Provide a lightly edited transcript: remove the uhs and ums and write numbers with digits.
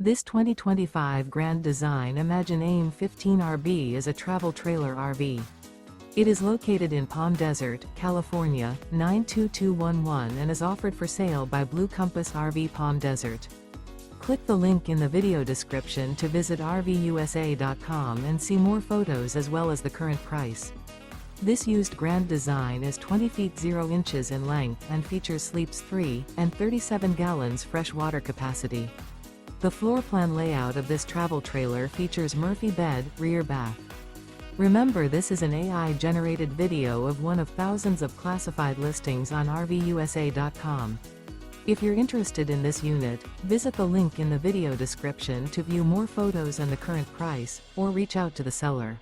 This 2025 Grand Design Imagine AIM 15RB is a travel trailer RV. It is located in Palm Desert, California, 92211 and is offered for sale by Blue Compass RV Palm Desert. Click the link in the video description to visit RVUSA.com and see more photos as well as the current price. This used Grand Design is 20 feet 0 inches in length and features sleeps 3 and 37 gallons fresh water capacity. The floor plan layout of this travel trailer features Murphy bed, rear bath. Remember, this is an AI-generated video of one of thousands of classified listings on RVUSA.com. If you're interested in this unit, visit the link in the video description to view more photos and the current price, or reach out to the seller.